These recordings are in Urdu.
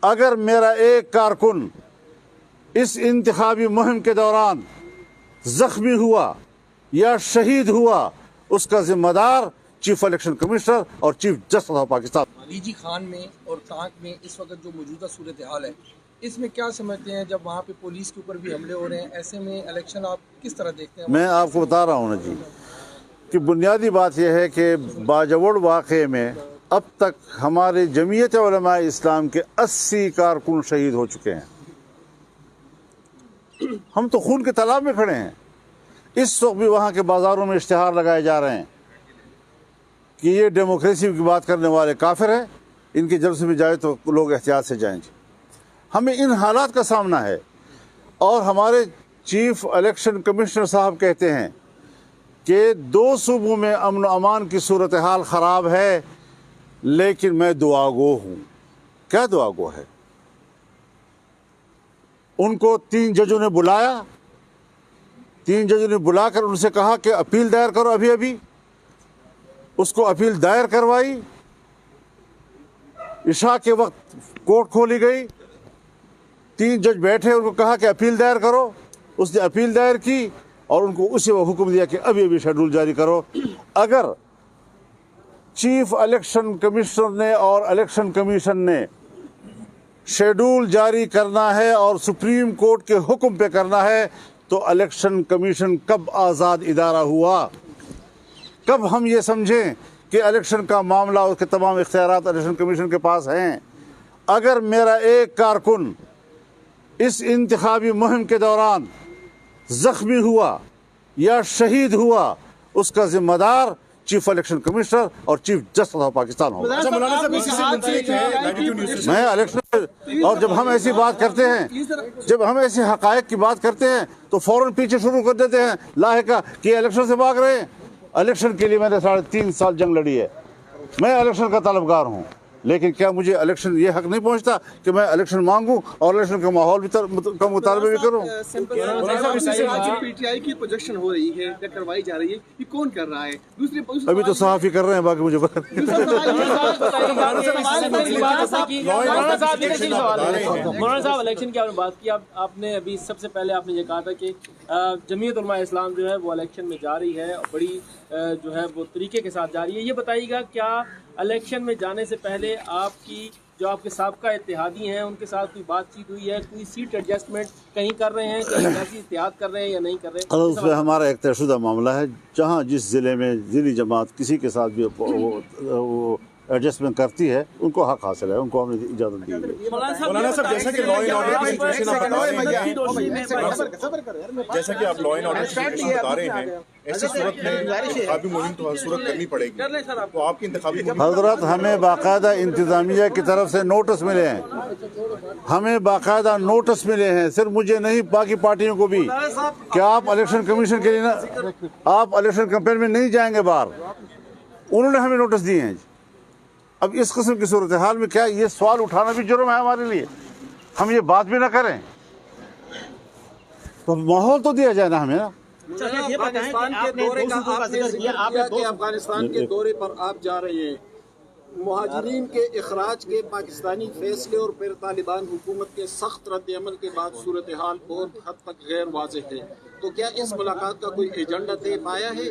اگر میرا ایک کارکن اس انتخابی مہم کے دوران زخمی ہوا یا شہید ہوا، اس کا ذمہ دار چیف الیکشن کمشنر اور chief justice of Pakistan. لیجی Khan میں اور ٹانک میں اس وقت جو موجودہ صورتحال ہے، اس میں کیا سمجھتے ہیں؟ جب وہاں پہ پولیس کے اوپر بھی حملے ہو رہے ہیں، ایسے میں الیکشن آپ کس طرح دیکھتے ہیں؟ میں آپ کو بتا رہا ہوں نا جی کہ بنیادی بات یہ ہے کہ باجوڑ واقعے میں اب تک ہمارے جمعیت علماء اسلام کے 80 کارکن شہید ہو چکے ہیں۔ ہم تو خون کے تالاب میں کھڑے ہیں۔ اس وقت بھی وہاں کے بازاروں میں اشتہار لگائے جا رہے ہیں کہ یہ ڈیموکریسی کی بات کرنے والے کافر ہیں، ان کے جلسے میں جائے تو لوگ احتیاط سے جائیں گے۔ ہمیں ان حالات کا سامنا ہے، اور ہمارے چیف الیکشن کمشنر صاحب کہتے ہیں کہ 2 صوبوں میں امن و امان کی صورتحال خراب ہے، لیکن میں دعا گو ہوں۔ کیا دعا گو ہے؟ ان کو 3 ججوں نے بلایا، 3 ججوں نے بلا کر ان سے کہا کہ اپیل دائر کرو ابھی اس کو اپیل دائر کروائی۔ عشاء کے وقت کورٹ کھولی گئی، 3 جج بیٹھے، ان کو کہا کہ اپیل دائر کرو، اس نے اپیل دائر کی اور ان کو اسی وقت حکم دیا کہ ابھی شیڈول جاری کرو۔ اگر چیف الیکشن کمشنر نے اور الیکشن کمیشن نے شیڈول جاری کرنا ہے اور سپریم کورٹ کے حکم پہ کرنا ہے تو الیکشن کمیشن کب آزاد ادارہ ہوا؟ کب ہم یہ سمجھیں کہ الیکشن کا معاملہ، اس کے تمام اختیارات الیکشن کمیشن کے پاس ہیں؟ اگر میرا ایک کارکن اس انتخابی مہم کے دوران زخمی ہوا یا شہید ہوا، اس کا ذمہ دار چیف الیکشن کمشنر اور چیف جسٹس آف پاکستان ہوگا۔ میں الیکشن، اور جب ہم ایسی بات کرتے ہیں، جب ہم ایسے حقائق کی بات کرتے ہیں تو فوراً پیچھے شروع کر دیتے ہیں لاحقہ کہ الیکشن سے بھاگ رہے ہیں۔ الیکشن کے لیے میں نے 3.5 سال جنگ لڑی ہے، میں الیکشن کا طلبگار ہوں، لیکن کیا مجھے الیکشن یہ حق نہیں پہنچتا کہ میں الیکشن مانگوں اور الیکشن کا ماحول بھی کا مطالبہ بھی کروں؟ پی ٹی آئی کی پروجیکشن ہو رہی ہے، کروائی جا رہی ہے، یہ کون کر رہا ہے؟ ابھی تو صحافی کر رہے ہیں، باقی مجھے پتہ نہیں۔ مولانا صاحب، الیکشن کی آپ نے بات کی، آپ نے ابھی سب سے پہلے آپ نے یہ کہا تھا کہ جمعیت علماء اسلام جو ہے وہ الیکشن میں جا رہی ہے اور بڑی جو ہے وہ طریقے کے ساتھ جا رہی ہے۔ یہ بتائیے گا کیا الیکشن میں جانے سے پہلے آپ کی جو آپ کے سابقہ اتحادی ہیں ان کے ساتھ کوئی بات چیت ہوئی ہے؟ کوئی سیٹ ایڈجسٹمنٹ کہیں کر رہے ہیں، کہیں ایسی اتحاد کر رہے ہیں یا نہیں کر رہے؟ اس میں ہمارا ایک طے شدہ معاملہ ہے، جہاں جس ضلع میں ضلعی جماعت کسی کے ساتھ بھی وہ ایڈجسٹمنٹ کرتی ہے، ان کو حق حاصل ہے، ان کو ہم نے اجازت دی ہے۔ مولانا صاحب، جیسا کہ لا اینڈ آرڈر کی سچویشن آپ بتا رہے ہیں، جیسا کہ آپ لا اینڈ آرڈر کی سچویشن بتا رہے ہیں، ایسی صورت میں انتخابی مہم تو صورت کرنی پڑے گی، تو آپ کی انتخابی مہم؟ حضرت، ہمیں باقاعدہ انتظامیہ کی طرف سے نوٹس ملے ہیں، ہمیں باقاعدہ نوٹس ملے ہیں، صرف مجھے نہیں باقی پارٹیوں کو بھی، کہ آپ الیکشن کمیشن کے لیے آپ الیکشن کیمپین میں نہیں جائیں گے باہر۔ انہوں نے ہمیں نوٹس دیے ہیں۔ اب اس قسم کی صورتحال میں کیا یہ سوال اٹھانا بھی جرم ہے ہمارے لیے؟ ہم یہ بات بھی نہ کریں تو ماحول تو دیا جائے نا ہمیں نا۔ افغانستان کے دورے پر آپ جا رہے ہیں، مہاجرین کے اخراج کے پاکستانی فیصلے اور پھر طالبان حکومت کے سخت رد عمل کے بعد صورتحال بہت حد تک غیر واضح ہے، تو کیا اس ملاقات کا کوئی ایجنڈا طے پایا ہے؟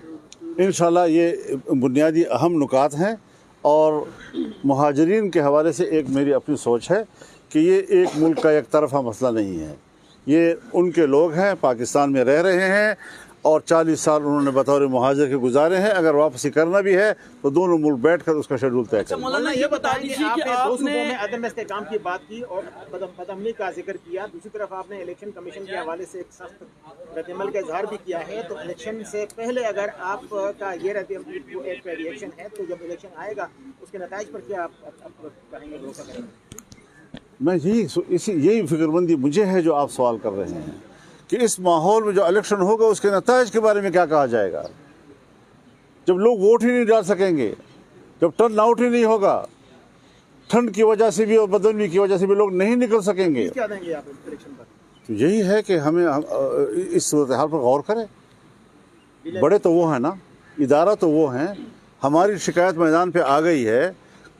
انشاءاللہ یہ بنیادی اہم نکات ہیں، اور مہاجرین کے حوالے سے ایک میری اپنی سوچ ہے کہ یہ ایک ملک کا ایک طرفہ مسئلہ نہیں ہے، یہ ان کے لوگ ہیں، پاکستان میں رہ رہے ہیں اور 40 سال انہوں نے بطور مہاجر کے گزارے ہیں۔ اگر واپسی کرنا بھی ہے تو دونوں ملک بیٹھ کر اس کا شیڈول طے کریں۔ مولانا یہ بتا دیجیے کہ آپ نے 2 صوبوں میں عدم استحکام کی بات کی اور بدعملی کا ذکر کیا، دوسری طرف آپ نے الیکشن کمیشن کے حوالے سے ایک سخت رد عمل کا اظہار بھی کیا ہے، تو الیکشن سے پہلے اگر آپ کا یہ رد عمل ایک ریئیکشن ہے تو جب الیکشن آئے گا اس کے نتائج پر کیا آپ کہیں گے؟ بھروسہ کریں گے؟ میں یہی فکر مندی مجھے ہے جو آپ سوال کر رہے ہیں کہ اس ماحول میں جو الیکشن ہوگا اس کے نتائج کے بارے میں کیا کہا جائے گا؟ جب لوگ ووٹ ہی نہیں ڈال سکیں گے، جب ٹرن آؤٹ ہی نہیں ہوگا، ٹھنڈ کی وجہ سے بھی اور بدنمی کی وجہ سے بھی لوگ نہیں نکل سکیں گے، کیا دیں گے آپ الیکشن پر؟ تو یہی ہے کہ ہمیں اس صورتحال پر غور کریں۔ بڑے تو وہ ہیں نا، ادارہ تو وہ ہیں، ہماری شکایت میدان پہ آ گئی ہے،